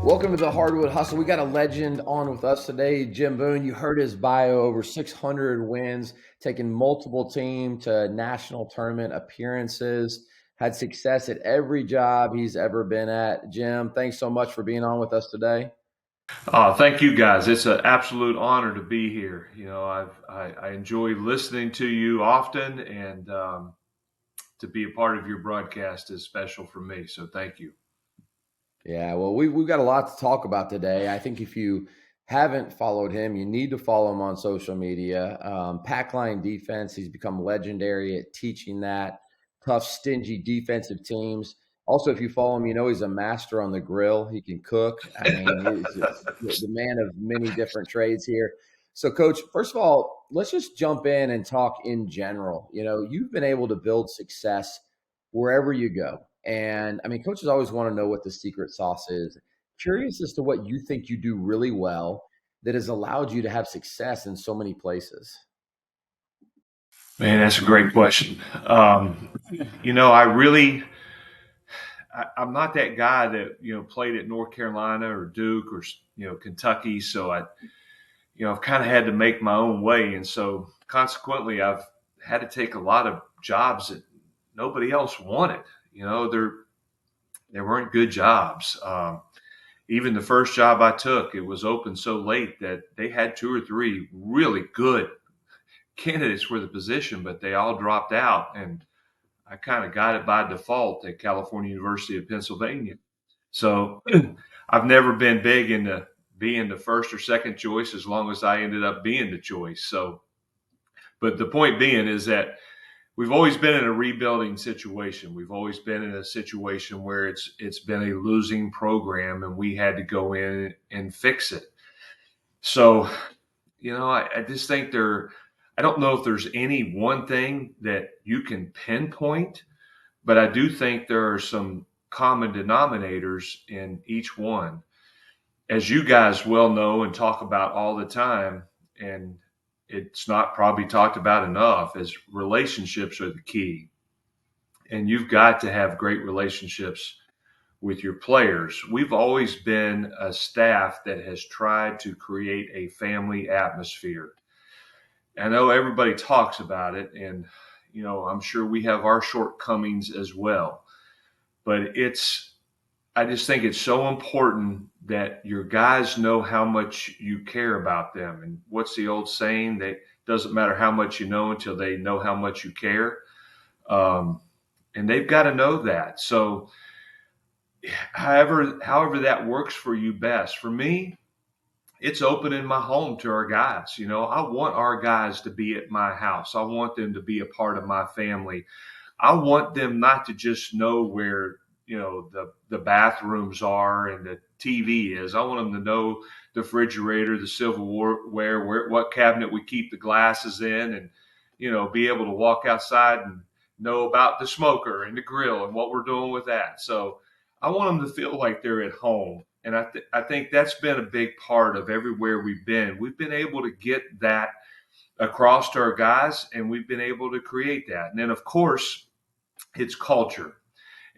Welcome to the Hardwood Hustle. We got a legend on with us today, Jim Boone. You heard his bio, over 600 wins, taking multiple teams to national tournament appearances, had success at every job he's ever been at. Jim, thanks so much for being on with us today. Thank you, guys. It's an absolute honor to be here. I enjoy listening to you often, and to be a part of your broadcast is special for me. So thank you. Yeah, well, we've got a lot to talk about today. I think if you haven't followed him, you need to follow him on social media. Pack line defense, he's become legendary at teaching that. Tough, stingy defensive teams. Also, if you follow him, you know he's a master on the grill. He can cook. I mean, he's the man of many different trades here. So, Coach, first of all, let's just jump in and talk in general. You know, you've been able to build success wherever you go. And I mean, coaches always want to know what the secret sauce is. Curious as to what you think you do really well that has allowed you to have success in so many places. Man, that's a great question. I'm not that guy that, played at North Carolina or Duke or, Kentucky. So I've kind of had to make my own way. And so consequently, I've had to take a lot of jobs that nobody else wanted. They weren't good jobs. Even the first job I took, it was open so late that they had two or three really good candidates for the position, but they all dropped out. And I kind of got it by default at California University of Pennsylvania. So I've never been big into being the first or second choice as long as I ended up being the choice. So, but the point being is that we've always been in a rebuilding situation. We've always been in a situation where it's been a losing program and we had to go in and fix it. So, I just think I don't know if there's any one thing that you can pinpoint, but I do think there are some common denominators in each one. As you guys well know and talk about all the time, and it's not probably talked about enough, as relationships are the key. And you've got to have great relationships with your players. We've always been a staff that has tried to create a family atmosphere. I know everybody talks about it, and I'm sure we have our shortcomings as well. But I just think it's so important that your guys know how much you care about them. And what's the old saying? That doesn't matter how much you know until they know how much you care. And they've got to know that. So however that works for you best. For me, it's opening my home to our guys. I want our guys to be at my house. I want them to be a part of my family. I want them not to just know where the bathrooms are and the TV is. I want them to know the refrigerator, the silverware, what cabinet we keep the glasses in, and be able to walk outside and know about the smoker and the grill and what we're doing with that. So I want them to feel like they're at home. And I think that's been a big part of everywhere we've been. We've been able to get that across to our guys, and we've been able to create that. And then, of course, it's culture.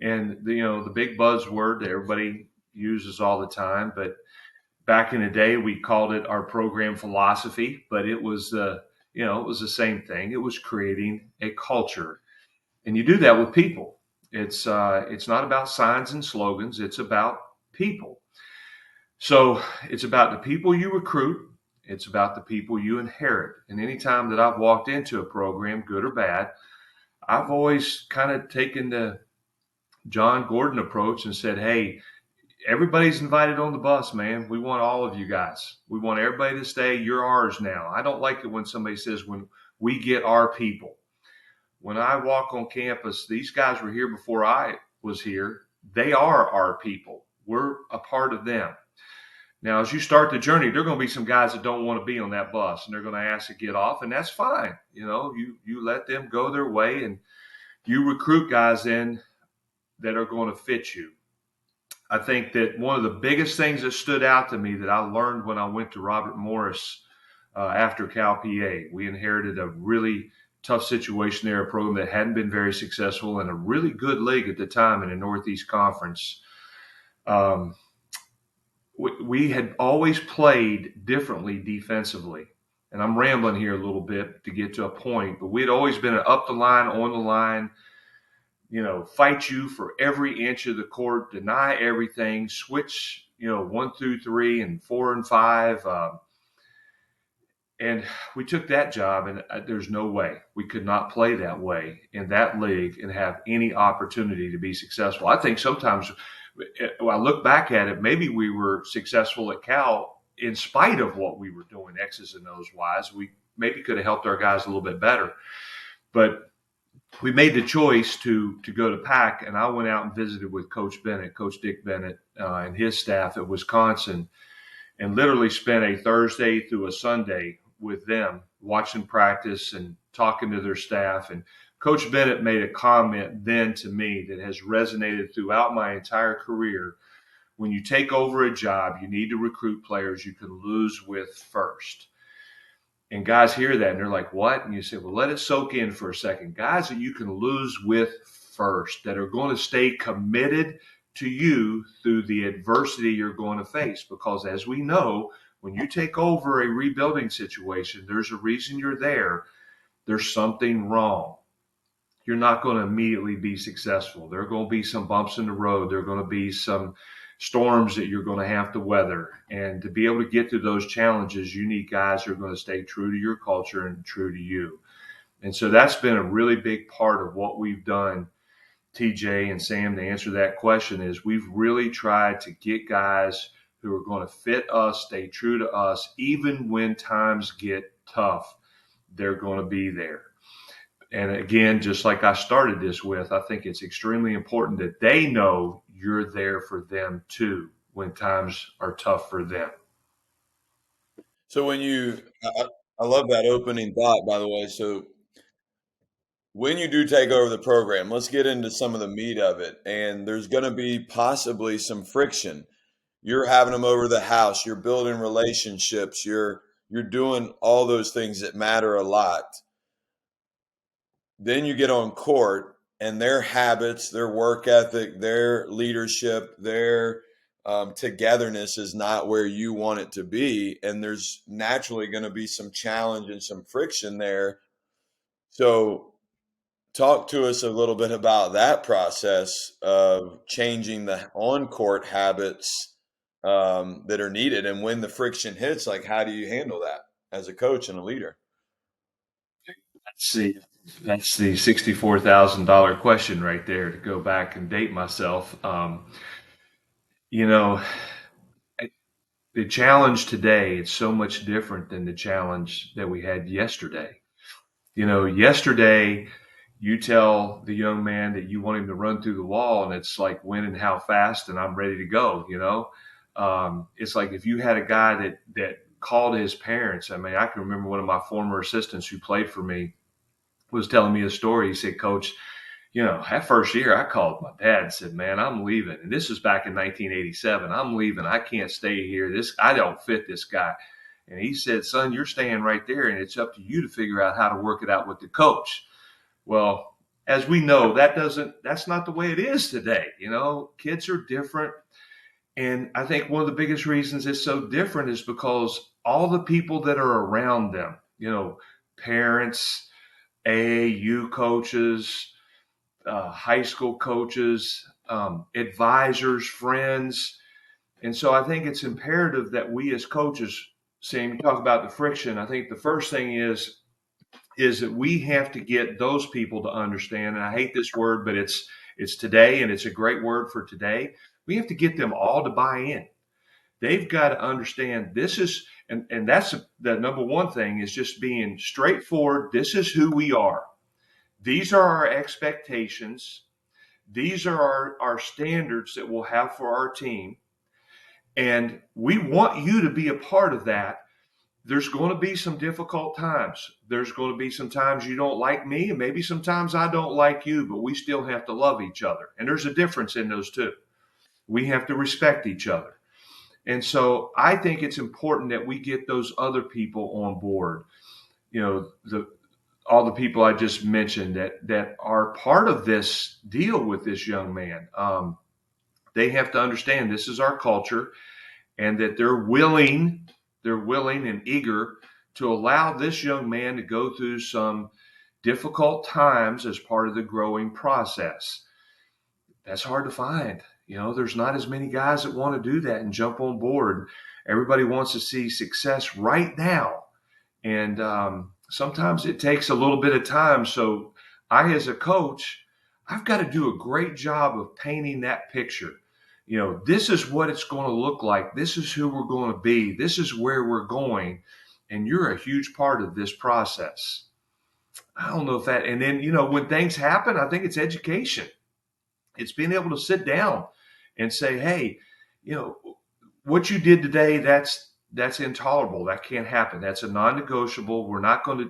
And the big buzzword that everybody uses all the time, but back in the day we called it our program philosophy, but it was it was the same thing. It was creating a culture, and you do that with people. It's not about signs and slogans. It's about people. So it's about the people you recruit. It's about the people you inherit. And anytime that I've walked into a program, good or bad, I've always kind of taken the John Gordon approach and said, hey, everybody's invited on the bus, man. We want all of you guys. We want everybody to stay. You're ours now. I don't like it when somebody says, when we get our people. When I walk on campus, these guys were here before I was here. They are our people. We're a part of them. Now, as you start the journey, there are going to be some guys that don't want to be on that bus, and they're going to ask to get off, and that's fine. You let them go their way, and you recruit guys in that are going to fit you. I think that one of the biggest things that stood out to me that I learned when I went to Robert Morris after Cal PA, we inherited a really tough situation there, a program that hadn't been very successful and a really good league at the time in the Northeast Conference. we had always played differently defensively. And I'm rambling here a little bit to get to a point, but we'd always been an up the line, on the line, fight you for every inch of the court, deny everything, switch, 1 through 3 and 4 and 5. And we took that job, and there's no way we could not play that way in that league and have any opportunity to be successful. I think sometimes when I look back at it, maybe we were successful at Cal in spite of what we were doing, X's and O's wise. We maybe could have helped our guys a little bit better. But we made the choice to go to Pac, and I went out and visited with Coach Bennett, Coach Dick Bennett, and his staff at Wisconsin, and literally spent a Thursday through a Sunday with them, watching practice and talking to their staff. And Coach Bennett made a comment then to me that has resonated throughout my entire career. When you take over a job, you need to recruit players you can lose with first. And guys hear that and they're like, what? And you say, well, let it soak in for a second. Guys that you can lose with first, that are going to stay committed to you through the adversity you're going to face. Because as we know, when you take over a rebuilding situation, there's a reason you're there. There's something wrong. You're not going to immediately be successful. There are going to be some bumps in the road. There are going to be some storms that you're going to have to weather. And to be able to get through those challenges, you need guys who are going to stay true to your culture and true to you. And so that's been a really big part of what we've done, TJ and Sam, to answer that question, is we've really tried to get guys who are going to fit us, stay true to us, even when times get tough, they're going to be there. And again, just like I started this with, I think it's extremely important that they know you're there for them too when times are tough for them. So I love that opening thought, by the way. So when you do take over the program, let's get into some of the meat of it. And there's going to be possibly some friction. You're having them over the house. You're building relationships. You're doing all those things that matter a lot. Then you get on court, and their habits, their work ethic, their leadership, their togetherness is not where you want it to be. And there's naturally going to be some challenge and some friction there. So talk to us a little bit about that process of changing the on-court habits that are needed. And when the friction hits, like, how do you handle that as a coach and a leader? Let's see. That's the $64,000 question right there, to go back and date myself. You know, the challenge today, it's so much different than the challenge that we had yesterday. Yesterday, you tell the young man that you want him to run through the wall, and it's like, when and how fast, and I'm ready to go. It's like if you had a guy that called his parents. I mean, I can remember one of my former assistants who played for me was telling me a story. He said, Coach, that first year I called my dad and said, man, I'm leaving. And this was back in 1987. I'm leaving. I can't stay here. I don't fit this guy. And he said, son, you're staying right there, and it's up to you to figure out how to work it out with the coach. Well, as we know, that's not the way it is today. Kids are different. And I think one of the biggest reasons it's so different is because all the people that are around them, parents, AAU coaches, high school coaches, advisors, friends. And so I think it's imperative that we as coaches, Sam, you talk about the friction. I think the first thing is that we have to get those people to understand, and I hate this word, but it's today, and it's a great word for today. We have to get them all to buy in. They've got to understand this is, and that's the number one thing, is just being straightforward. This is who we are. These are our expectations. These are our standards that we'll have for our team. And we want you to be a part of that. There's going to be some difficult times. There's going to be some times you don't like me, and maybe sometimes I don't like you, but we still have to love each other. And there's a difference in those two. We have to respect each other. And so I think it's important that we get those other people on board. All the people I just mentioned that are part of this deal with this young man. They have to understand this is our culture. and that they're willing and eager to allow this young man to go through some difficult times as part of the growing process. That's hard to find. There's not as many guys that want to do that and jump on board. Everybody wants to see success right now. And sometimes it takes a little bit of time. So I, as a coach, I've got to do a great job of painting that picture. This is what it's going to look like. This is who we're going to be. This is where we're going. And you're a huge part of this process. I don't know if that, and then, when things happen, I think it's education. It's being able to sit down and say, hey, what you did today, that's intolerable. That can't happen. That's a non-negotiable.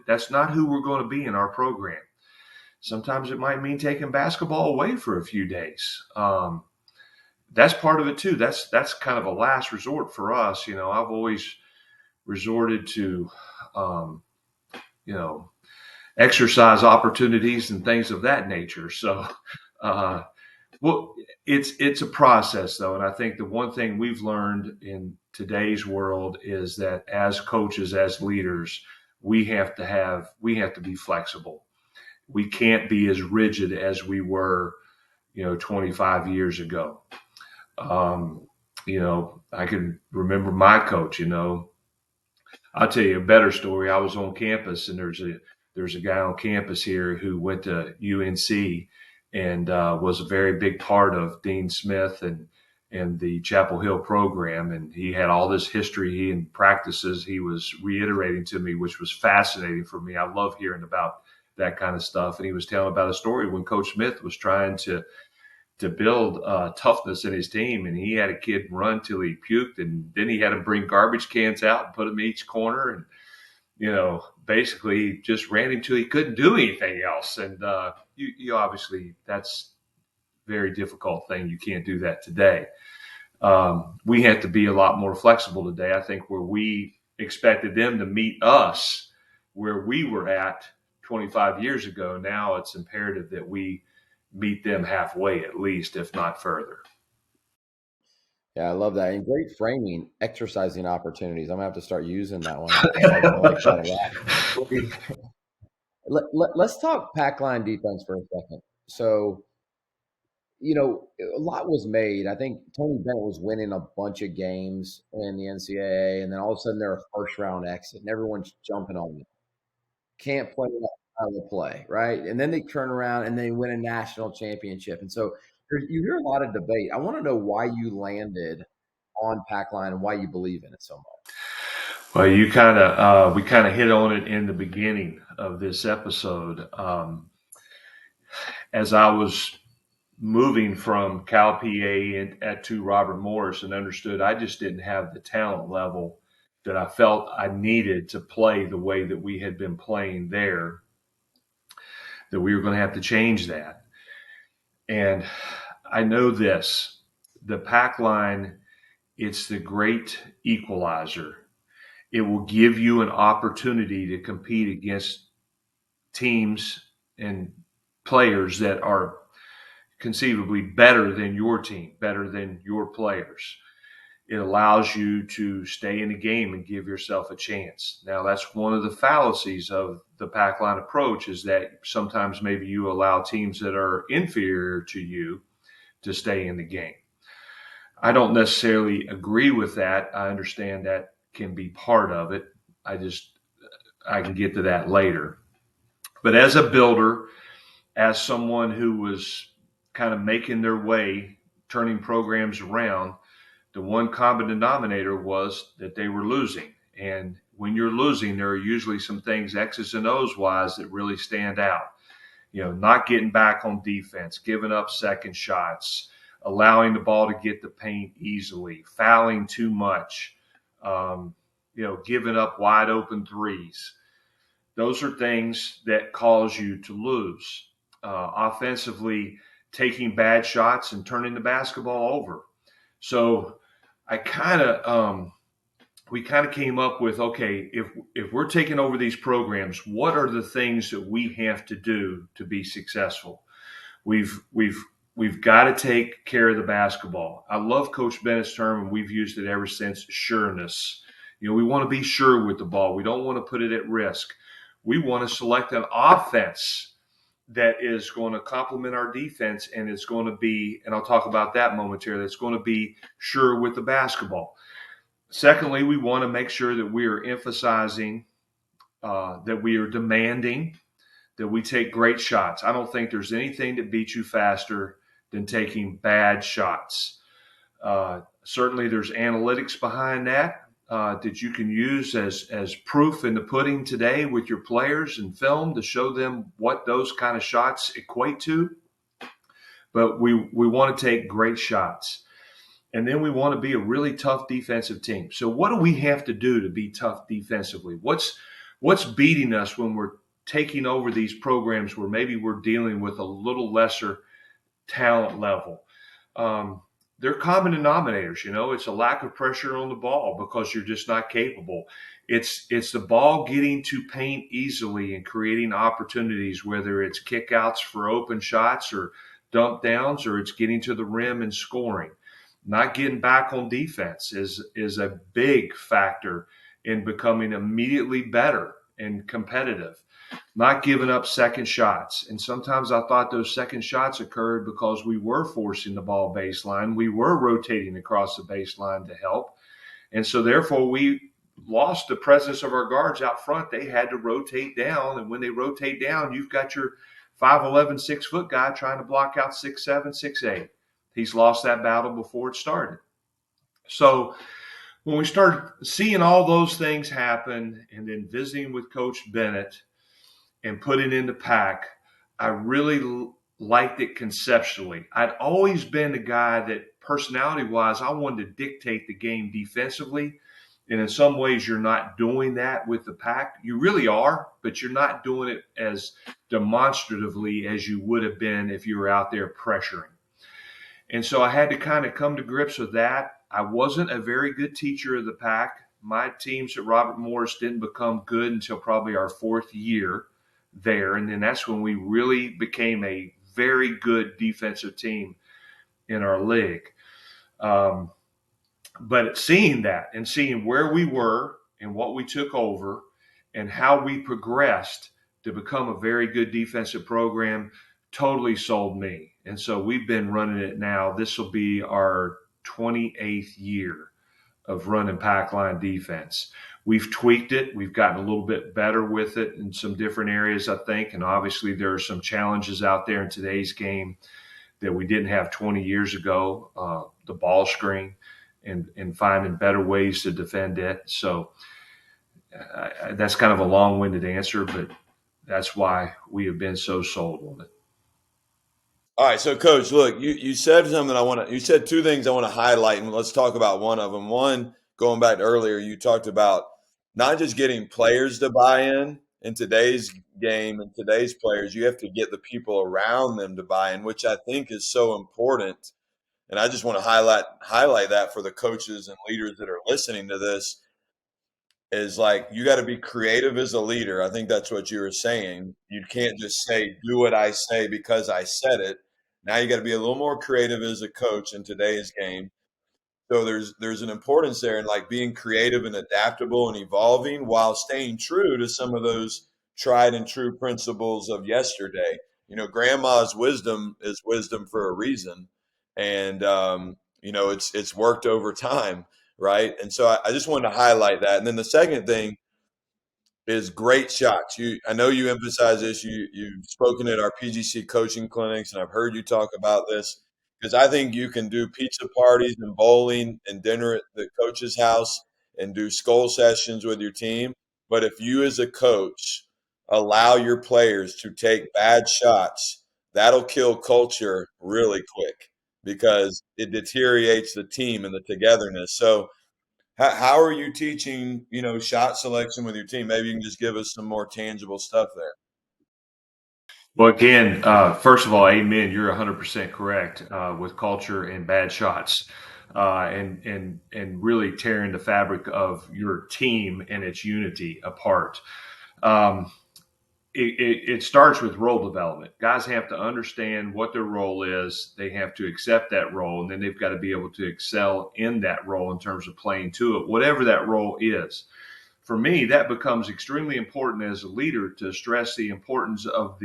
That's not who we're going to be in our program. Sometimes it might mean taking basketball away for a few days. That's part of it too. That's kind of a last resort for us. I've always resorted to, exercise opportunities and things of that nature. So, well, it's a process though. And I think the one thing we've learned in today's world is that as coaches, as leaders, we have to be flexible. We can't be as rigid as we were, 25 years ago. I can remember my coach, I'll tell you a better story. I was on campus, and there's a guy on campus here who went to UNC and was a very big part of Dean Smith and the Chapel Hill program. And he had all this history and practices he was reiterating to me, which was fascinating for me. I love hearing about that kind of stuff. And he was telling about a story when Coach Smith was trying to build toughness in his team, and he had a kid run till he puked, and then he had him bring garbage cans out and put them in each corner, and basically just ran him till he couldn't do anything else. And you obviously, that's a very difficult thing. You can't do that today. We have to be a lot more flexible today. I think where we expected them to meet us where we were at 25 years ago, now it's imperative that we meet them halfway at least, if not further. Yeah, I love that. And great framing, exercising opportunities. I'm going to have to start using that one. I like that a lot. Let's talk pack line defense for a second. So, a lot was made. I think Tony Bennett was winning a bunch of games in the NCAA, and then all of a sudden they're a first-round exit, and everyone's jumping on them. Can't play that style of play, right? And then they turn around and they win a national championship. And so you hear a lot of debate. I want to know why you landed on pack line and why you believe in it so much. Well, we kind of hit on it in the beginning of this episode. As I was moving from Cal PA to Robert Morris, and understood I just didn't have the talent level that I felt I needed to play the way that we had been playing there, that we were going to have to change that. And I know this, the pack line, it's the great equalizer. It will give you an opportunity to compete against teams and players that are conceivably better than your team, better than your players. It allows you to stay in the game and give yourself a chance. Now, that's one of the fallacies of the pack line approach, is that sometimes maybe you allow teams that are inferior to you to stay in the game. I don't necessarily agree with that. I understand that can be part of it. I can get to that later. But as a builder, as someone who was kind of making their way, turning programs around, the one common denominator was that they were losing. And when you're losing, there are usually some things X's and O's wise that really stand out. Not getting back on defense, giving up second shots, allowing the ball to get the paint easily, fouling too much, giving up wide open threes. Those are things that cause you to lose. Offensively, taking bad shots and turning the basketball over. So we kind of came up with, okay, if we're taking over these programs, what are the things that we have to do to be successful? We've we've got to take care of the basketball. I love Coach Bennett's term, and we've used it ever since, sureness. We want to be sure with the ball. We don't want to put it at risk. We want to select an offense that is going to complement our defense, and it's going to be, and I'll talk about that momentarily, it's going to be sure with the basketball. Secondly, we want to make sure that we are emphasizing, that we are demanding, that we take great shots. I don't think there's anything that beats you faster than taking bad shots. Certainly, there's analytics behind that that you can use as proof in the pudding today with your players and film to show them what those kind of shots equate to. But we want to take great shots. And then we want to be a really tough defensive team. So what do we have to do to be tough defensively? What's beating us when we're taking over these programs where maybe we're dealing with a little lesser talent level? They're common denominators. It's a lack of pressure on the ball because you're just not capable. It's the ball getting to paint easily and creating opportunities, whether it's kickouts for open shots or dump downs, or it's getting to the rim and scoring. Not getting back on defense is a big factor in becoming immediately better and competitive. Not giving up second shots. And sometimes I thought those second shots occurred because we were forcing the ball baseline. We were rotating across the baseline to help. And so therefore we lost the presence of our guards out front. They had to rotate down. And when they rotate down, you've got your 5'11", 6-foot guy trying to block out 6'7", 6'8". He's lost that battle before it started. So when we started seeing all those things happen and then visiting with Coach Bennett and putting into pack, I really liked it conceptually. I'd always been the guy that personality-wise, I wanted to dictate the game defensively. And in some ways, you're not doing that with the pack. You really are, but you're not doing it as demonstratively as you would have been if you were out there pressuring. And so I had to kind of come to grips with that. I wasn't a very good teacher of the pack. My teams at Robert Morris didn't become good until probably our fourth year there. And then that's when we really became a very good defensive team in our league. But seeing that and seeing where we were and what we took over and how we progressed to become a very good defensive program totally sold me. And so we've been running it now. This will be our 28th year of running pack line defense. We've tweaked it. We've gotten a little bit better with it in some different areas, I think. And obviously there are some challenges out there in today's game that we didn't have 20 years ago, the ball screen and finding better ways to defend it. So that's kind of a long-winded answer, but that's why we have been so sold on it. All right, so Coach, look, you said something you said two things I want to highlight, and let's talk about one of them. One, going back to earlier, you talked about not just getting players to buy in today's game and today's players, you have to get the people around them to buy in, which I think is so important. And I just want to highlight that for the coaches and leaders that are listening to this. Is like, you got to be creative as a leader. I think that's what you were saying. You can't just say, do what I say because I said it. Now you got to be a little more creative as a coach in today's game. So there's an importance there in like being creative and adaptable and evolving while staying true to some of those tried and true principles of yesterday. Grandma's wisdom is wisdom for a reason. And, it's worked over time. Right. And so I just wanted to highlight that. And then the second thing is great shots. I know you emphasize this. You've spoken at our PGC coaching clinics, and I've heard you talk about this because I think you can do pizza parties and bowling and dinner at the coach's house and do skull sessions with your team. But if you as a coach allow your players to take bad shots, that'll kill culture really quick because it deteriorates the team and the togetherness. So how are you teaching, shot selection with your team? Maybe you can just give us some more tangible stuff there. Well, again, first of all, amen. You're 100% correct with culture and bad shots, and really tearing the fabric of your team and its unity apart. it starts with role development. Guys have to understand what their role is. They have to accept that role, and then they've got to be able to excel in that role in terms of playing to it, whatever that role is. For me, that becomes extremely important as a leader to stress the importance of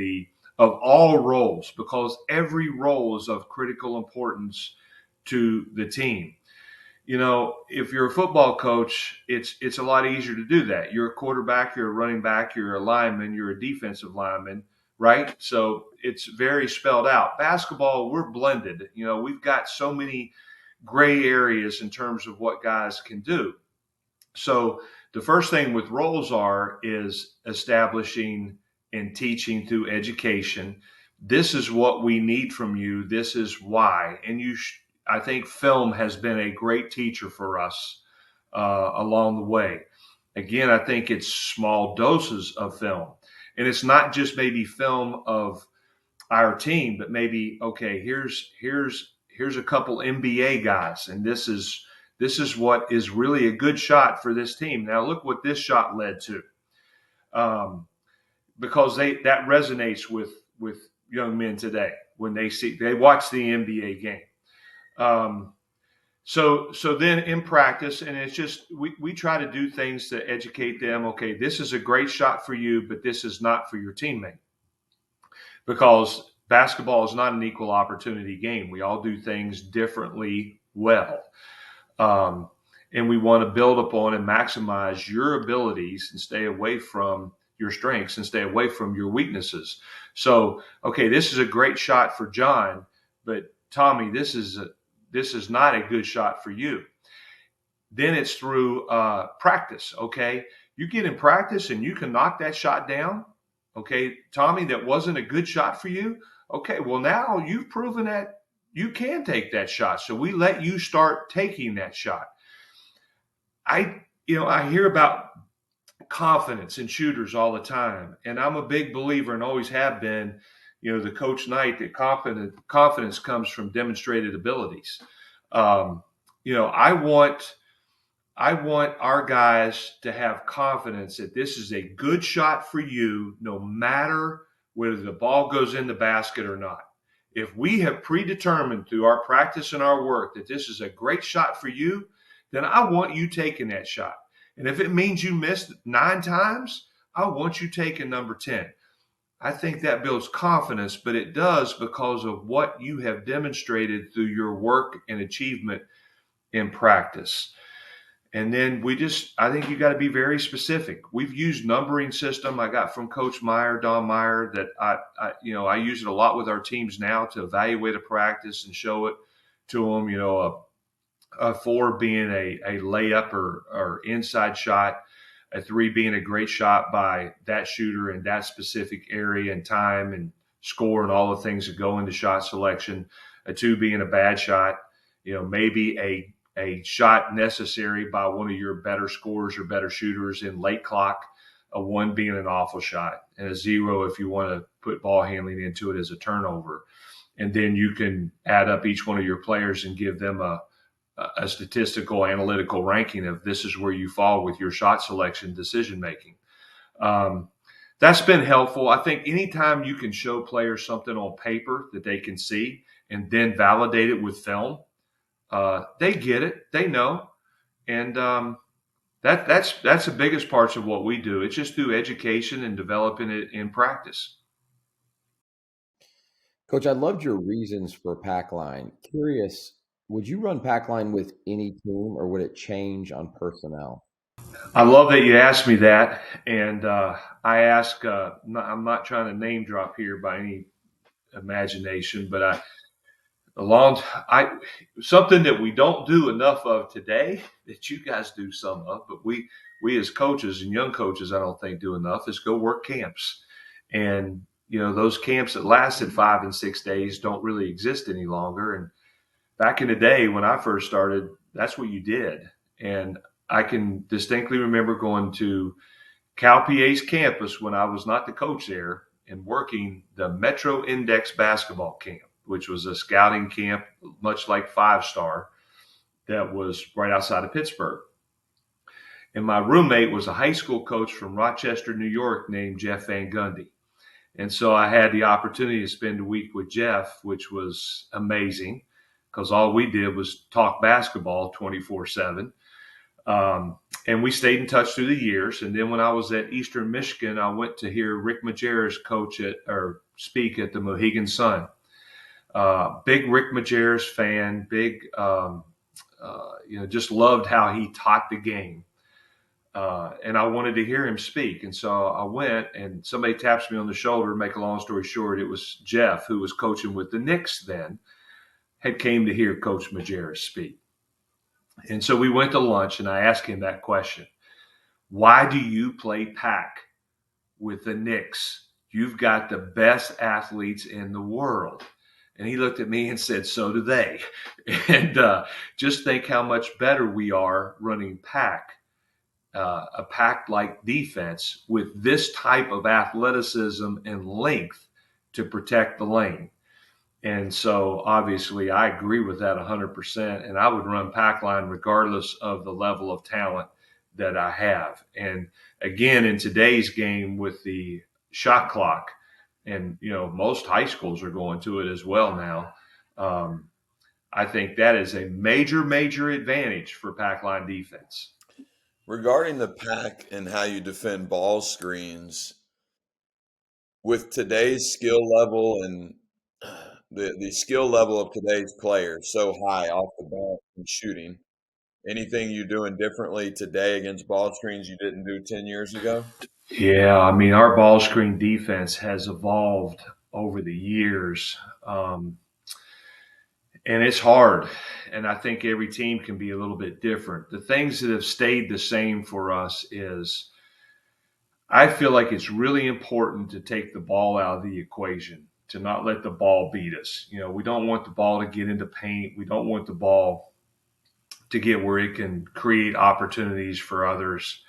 all roles, because every role is of critical importance to the team. If you're a football coach, it's a lot easier to do that. You're a quarterback, you're a running back, you're a lineman, you're a defensive lineman, right? So it's very spelled out. Basketball, we're blended. We've got so many gray areas in terms of what guys can do. So the first thing with roles is establishing and teaching through education. This is what we need from you. This is why. And I think film has been a great teacher for us along the way. Again, I think it's small doses of film. And it's not just maybe film of our team, but maybe, okay, here's a couple NBA guys, and this is what is really a good shot for this team. Now look what this shot led to, because that resonates with young men today when they watch the NBA game. So then in practice, and it's just we try to do things to educate them. Okay, this is a great shot for you, but this is not for your teammate, because basketball is not an equal opportunity game. We all do things differently well. And we want to build upon and maximize your abilities and stay away from your strengths and stay away from your weaknesses. So, okay, this is a great shot for John, but Tommy, this is not a good shot for you. Then it's through practice. Okay, you get in practice and you can knock that shot down. Okay, Tommy, that wasn't a good shot for you. Okay, well, now you've proven that you can take that shot. So we let you start taking that shot. I hear about confidence in shooters all the time, and I'm a big believer and always have been, the Coach Knight, that confidence comes from demonstrated abilities. I want our guys to have confidence that this is a good shot for you, no matter whether the ball goes in the basket or not. If we have predetermined through our practice and our work that this is a great shot for you, then I want you taking that shot. And if it means you missed 9 times, I want you taking number 10. I think that builds confidence, but it does because of what you have demonstrated through your work and achievement in practice. And then I think you got to be very specific. We've used numbering system I got from Coach Don Meyer, that I use it a lot with our teams now to evaluate a practice and show it to them. A 4 being a layup or inside shot, a 3 being a great shot by that shooter in that specific area and time and score and all the things that go into shot selection, a 2 being a bad shot, maybe a shot necessary by one of your better scorers or better shooters in late clock, a 1 being an awful shot, and a 0 if you want to put ball handling into it as a turnover. And then you can add up each one of your players and give them a statistical analytical ranking of this is where you fall with your shot selection decision making. That's been helpful. I think anytime you can show players something on paper that they can see and then validate it with film, they get it, they know. And that's the biggest parts of what we do. It's just through education and developing it in practice. Coach, I loved your reasons for pack line. Curious, would you run pack line with any team, or would it change on personnel? I love that you asked me that. And I ask, I'm not trying to name drop here by any imagination, but something that we don't do enough of today, that you guys do some of, but we as coaches and young coaches, I don't think do enough, is go work camps. And, those camps that lasted 5 and 6 days don't really exist any longer. And back in the day when I first started, that's what you did. And I can distinctly remember going to Cal PA's campus when I was not the coach there and working the Metro Index basketball camp, which was a scouting camp, much like 5 Star, that was right outside of Pittsburgh. And my roommate was a high school coach from Rochester, New York, named Jeff Van Gundy. And so I had the opportunity to spend a week with Jeff, which was amazing because all we did was talk basketball 24/7. And we stayed in touch through the years. And then when I was at Eastern Michigan, I went to hear Rick Majerus speak at the Mohegan Sun. Big Rick Majerus fan, just loved how he taught the game. And I wanted to hear him speak. And so I went, and somebody taps me on the shoulder. Make a long story short, it was Jeff, who was coaching with the Knicks then, had came to hear Coach Majerus speak. And so we went to lunch, and I asked him that question. Why do you play pack with the Knicks? You've got the best athletes in the world. And he looked at me and said, so do they. And just think how much better we are running pack. A pack-like defense with this type of athleticism and length to protect the lane. And so obviously I agree with that 100%. And I would run pack line regardless of the level of talent that I have. And again, in today's game with the shot clock, and most high schools are going to it as well now. I think that is a major, major advantage for pack line defense. Regarding the pack and how you defend ball screens, with today's skill level and the skill level of today's players so high off the ball and shooting, anything you're doing differently today against ball screens you didn't do 10 years ago? Yeah, I mean, our ball screen defense has evolved over the years. And it's hard. And I think every team can be a little bit different. The things that have stayed the same for us is I feel like it's really important to take the ball out of the equation, to not let the ball beat us. We don't want the ball to get into paint. We don't want the ball to get where it can create opportunities for others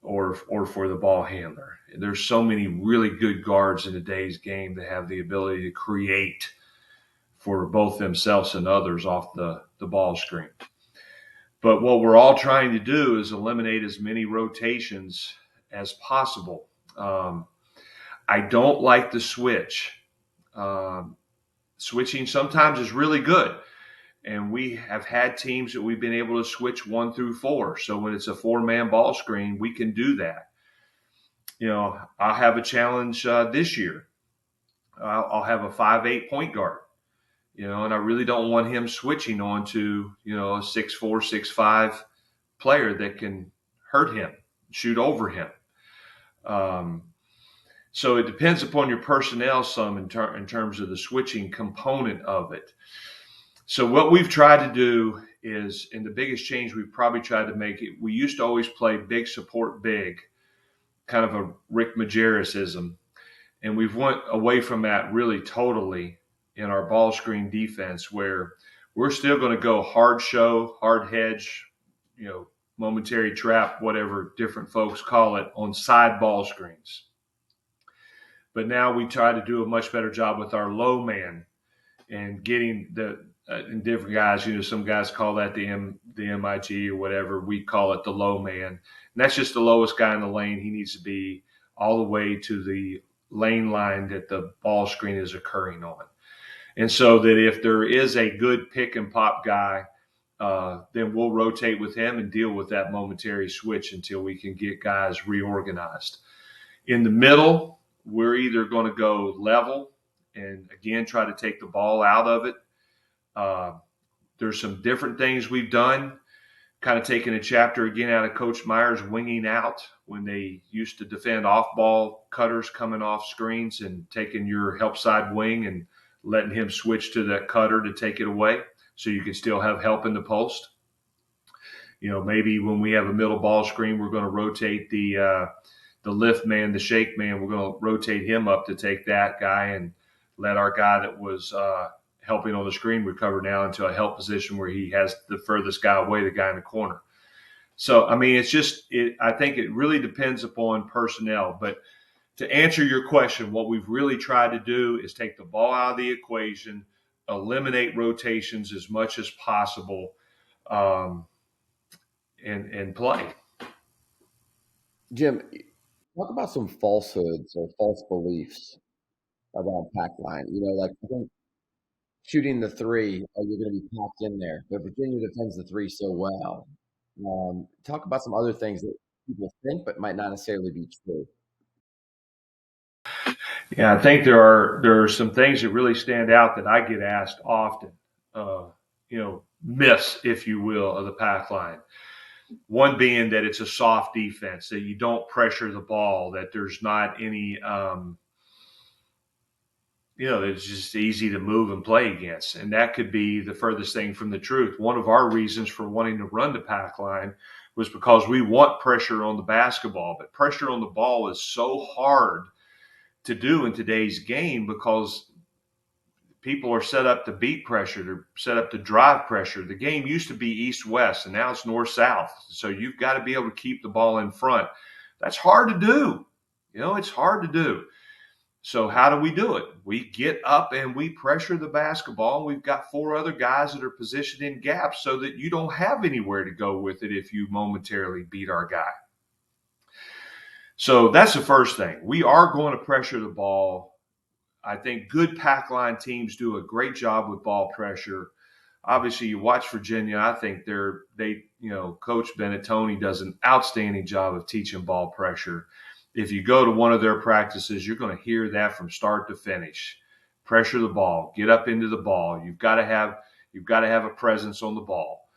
or for the ball handler. There's so many really good guards in today's game that have the ability to create for both themselves and others off the ball screen. But what we're all trying to do is eliminate as many rotations as possible. I don't like the switch. Switching sometimes is really good. And we have had teams that we've been able to switch 1 through 4. So when it's a 4-man ball screen, we can do that. I'll have a challenge this year. I'll have a 5'8" point guard. And I really don't want him switching on to, a 6'4", 6'5" player that can hurt him, shoot over him. So it depends upon your personnel some in terms of the switching component of it. So what we've tried to do is, and the biggest change we've probably tried to make it, we used to always play big support big, kind of a Rick Majerusism. And we've went away from that really totally in our ball screen defense, where we're still going to go hard show, hard hedge, momentary trap, whatever different folks call it, on side ball screens. But now we try to do a much better job with our low man and getting and different guys, some guys call that the MIG or whatever. We call it the low man. And that's just the lowest guy in the lane. He needs to be all the way to the lane line that the ball screen is occurring on. And so that if there is a good pick and pop guy, then we'll rotate with him and deal with that momentary switch until we can get guys reorganized. In the middle, we're either going to go level and, again, try to take the ball out of it. There's some different things we've done, kind of taking a chapter again out of Coach Meyer's winging out, when they used to defend off-ball cutters coming off screens and taking your help side wing and letting him switch to that cutter to take it away so you can still have help in the post. Maybe when we have a middle ball screen, we're going to rotate the lift man, the shake man. We're going to rotate him up to take that guy and let our guy that was helping on the screen recover now into a help position where he has the furthest guy away, the guy in the corner. So, I mean, I think it really depends upon personnel. But to answer your question, what we've really tried to do is take the ball out of the equation, eliminate rotations as much as possible, and play. Jim, talk about some falsehoods or false beliefs about pack line. Like I think shooting the three, you're going to be packed in there. But Virginia defends the three so well. Talk about some other things that people think but might not necessarily be true. Yeah, I think there are some things that really stand out that I get asked often. Uh, myths, if you will, of the pack line. One being that it's a soft defense, that you don't pressure the ball, that there's not any, it's just easy to move and play against. And that could be the furthest thing from the truth. One of our reasons for wanting to run the pack line was because we want pressure on the basketball, but pressure on the ball is so hard to do in today's game because people are set up to beat pressure. They're set up to drive pressure. The game used to be east-west, and now it's north-south. So you've got to be able to keep the ball in front. That's hard to do. It's hard to do. So how do we do it? We get up and we pressure the basketball. We've got 4 other guys that are positioned in gaps so that you don't have anywhere to go with it if you momentarily beat our guy. So that's the first thing. We are going to pressure the ball. I think good pack line teams do a great job with ball pressure. Obviously, you watch Virginia. I think Coach Benettoni does an outstanding job of teaching ball pressure. If you go to one of their practices, you're going to hear that from start to finish. Pressure the ball, get up into the ball. You've got to have a presence on the ball.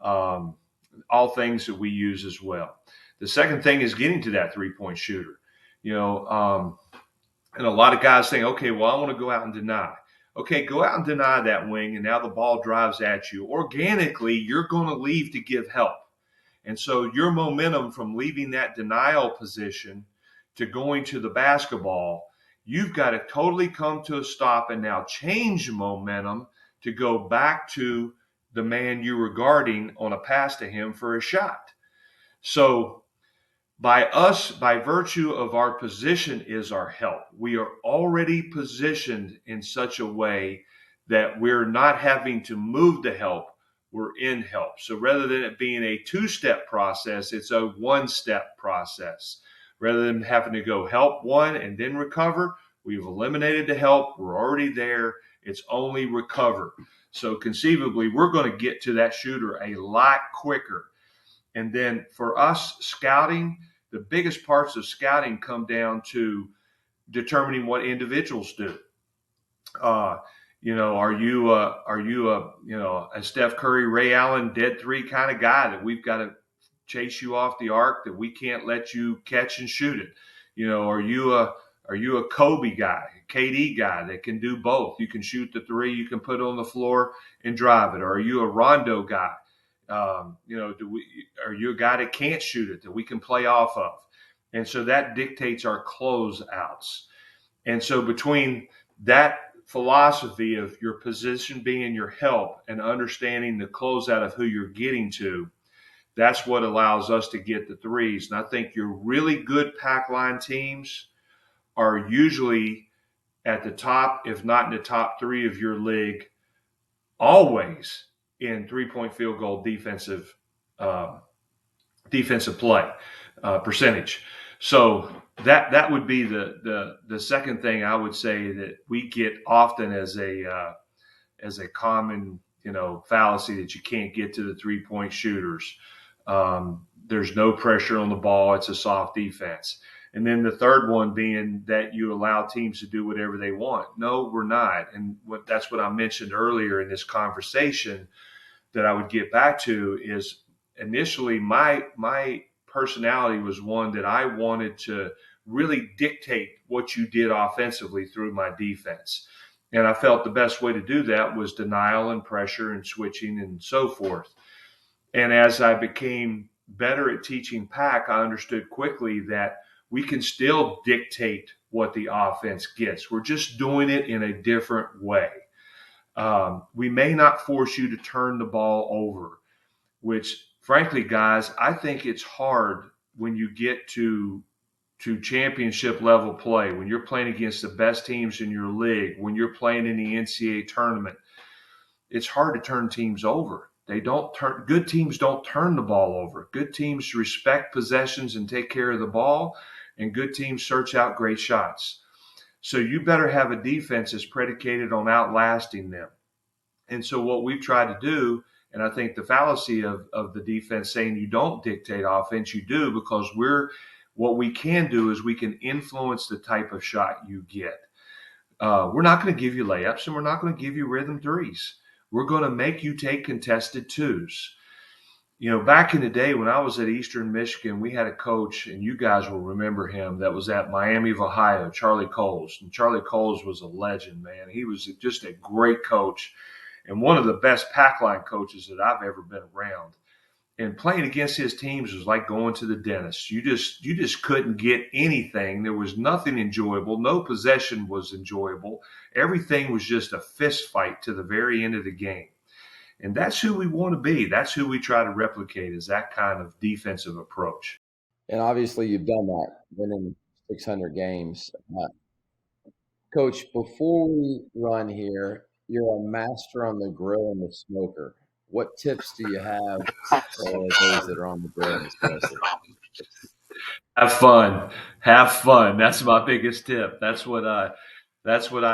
All things that we use as well. The second thing is getting to that 3-point shooter. And a lot of guys think, okay, well, I want to go out and deny. Okay, go out and deny that wing, and now the ball drives at you. Organically, you're going to leave to give help. And so your momentum from leaving that denial position to going to the basketball, you've got to totally come to a stop and now change momentum to go back to the man you were guarding on a pass to him for a shot. So by virtue of our position is our help. We are already positioned in such a way that we're not having to move to help. We're in help. So rather than it being a 2-step process, it's a 1-step process. Rather than having to go help one and then recover, we've eliminated the help. We're already there. It's only recover. So conceivably, we're going to get to that shooter a lot quicker. And then for us scouting, the biggest parts of scouting come down to determining what individuals do. Are you a Steph Curry, Ray Allen, dead three kind of guy that we've got to chase you off the arc, that we can't let you catch and shoot it? Are you a Kobe guy, KD guy that can do both? You can shoot the three, you can put it on the floor and drive it. Or are you a Rondo guy? Are you a guy that can't shoot it, that we can play off of? And so that dictates our closeouts. And so between that philosophy of your position being your help and understanding the closeout of who you're getting to, that's what allows us to get the threes. And I think your really good pack line teams are usually at the top, if not in the top 3 of your league, always in 3-point field goal defensive play percentage. So that would be the second thing I would say that we get often as a common fallacy, that you can't get to the 3-point shooters. There's no pressure on the ball. It's a soft defense. And then the third one being that you allow teams to do whatever they want. No, we're not. And that's what I mentioned earlier in this conversation that I would get back to is initially my personality was one that I wanted to really dictate what you did offensively through my defense. And I felt the best way to do that was denial and pressure and switching and so forth. And as I became better at teaching pack, I understood quickly that we can still dictate what the offense gets. We're just doing it in a different way. We may not force you to turn the ball over, which frankly, guys, I think it's hard when you get to championship level play, when you're playing against the best teams in your league, when you're playing in the NCAA tournament. It's hard to turn teams over. Good teams don't turn the ball over. Good teams respect possessions and take care of the ball, and good teams search out great shots. So you better have a defense that's predicated on outlasting them. And so what we've tried to do, and I think the fallacy of the defense saying you don't dictate offense, you do, because what we can do is we can influence the type of shot you get. We're not going to give you layups, and we're not going to give you rhythm threes. We're going to make you take contested twos. You know, back in the day when I was at Eastern Michigan, we had a coach, and you guys will remember him, that was at Miami of Ohio, Charlie Coles. And Charlie Coles was a legend, man. He was just a great coach and one of the best pack line coaches that I've ever been around. And playing against his teams was like going to the dentist. You just couldn't get anything. There was nothing enjoyable. No possession was enjoyable. Everything was just a fist fight to the very end of the game. And that's who we want to be. That's who we try to replicate, is that kind of defensive approach. And obviously you've done that, winning 600 games. Coach, before we run here, you're a master on the grill and the smoker. What tips do you have for those that are on the grill and the smoker? Have fun. Have fun. That's my biggest tip. That's what I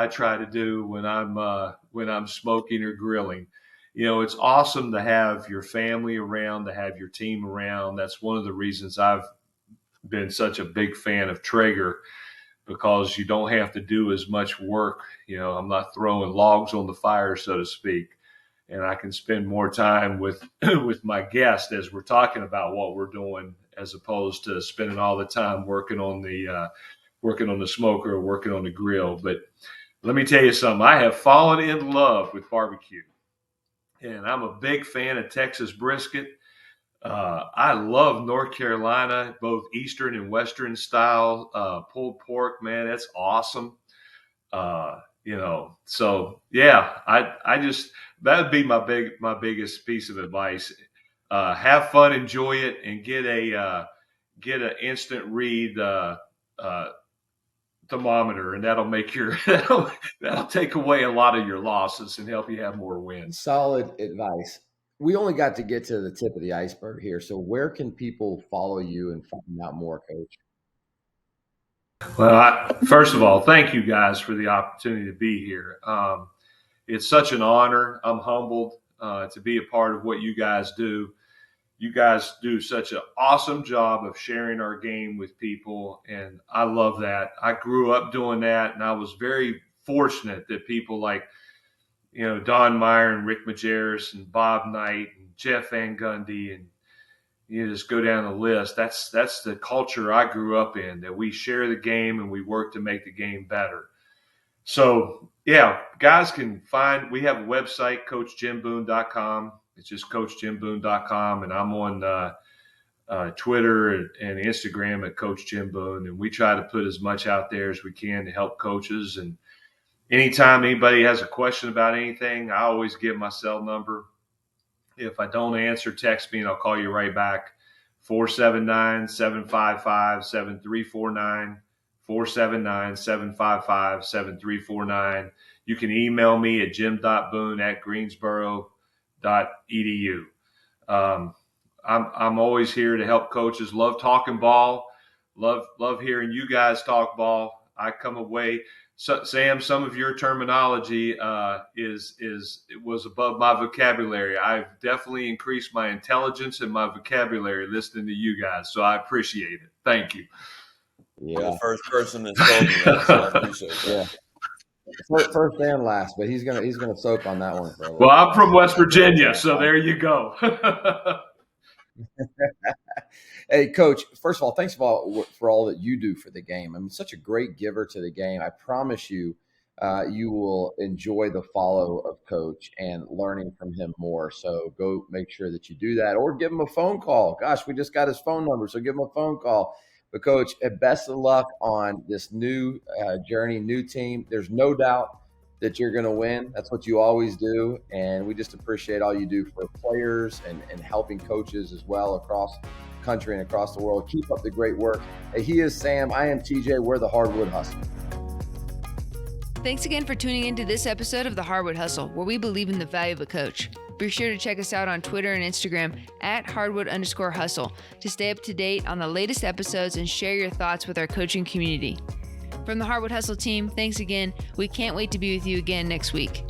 try to do when I'm smoking or grilling. You know, it's awesome to have your family around, to have your team around. That's one of the reasons I've been such a big fan of Traeger, because you don't have to do as much work. You know, I'm not throwing logs on the fire, so to speak, and I can spend more time with my guests as we're talking about what we're doing, as opposed to spending all the time working on the smoker or working on the grill. But let me tell you something. I have fallen in love with barbecue, and I'm a big fan of Texas brisket. I love North Carolina, both Eastern and Western style pulled pork. Man, that's awesome. You know, so yeah, I just, that would be my biggest piece of advice. Have fun, enjoy it, and get an instant read thermometer, and that'll make that'll take away a lot of your losses and help you have more wins. Solid advice. We only got to get to the tip of the iceberg here. So where can people follow you and find out more, Coach? Well, first of all, thank you guys for the opportunity to be here. It's such an honor. I'm humbled to be a part of what you guys do. You guys do such an awesome job of sharing our game with people, and I love that. I grew up doing that, and I was very fortunate that people like, you know, Don Meyer and Rick Majerus and Bob Knight and Jeff Van Gundy, and you just go down the list. That's the culture I grew up in, that we share the game and we work to make the game better. So, yeah, guys we have a website, CoachJimBoone.com. It's just CoachJimBoone.com, and I'm on Twitter and Instagram at Coach Jim Boone, and we try to put as much out there as we can to help coaches. And anytime anybody has a question about anything, I always give my cell number. If I don't answer, text me and I'll call you right back. 479-755-7349, 479-755-7349. You can email me at jim.boone@greensboro.edu. I'm always here to help coaches. Love talking ball. Love hearing you guys talk ball. I come away. So, Sam, some of your terminology was above my vocabulary. I've definitely increased my intelligence and my vocabulary listening to you guys, so I appreciate it. Thank you. Yeah, the first person that's told me that, so I appreciate that. Yeah, first and last, but he's gonna soak on that one for a little. Well, I'm from West Virginia, so there you go. Hey, Coach, first of all, thanks for all that you do for the game. I'm such a great giver to the game. I promise you, you will enjoy the follow of Coach and learning from him more. So go make sure that you do that, or give him a phone call. Gosh, we just got his phone number, so give him a phone call. But, Coach, best of luck on this new journey, new team. There's no doubt that you're going to win. That's what you always do. And we just appreciate all you do for players and helping coaches as well across the country and across the world. Keep up the great work. Hey, he is Sam. I am TJ. We're the Hardwood Hustle. Thanks again for tuning into this episode of the Hardwood Hustle, where we believe in the value of a coach. Be sure to check us out on Twitter and Instagram at Hardwood_Hustle to stay up to date on the latest episodes and share your thoughts with our coaching community. From the Hardwood Hustle team, thanks again. We can't wait to be with you again next week.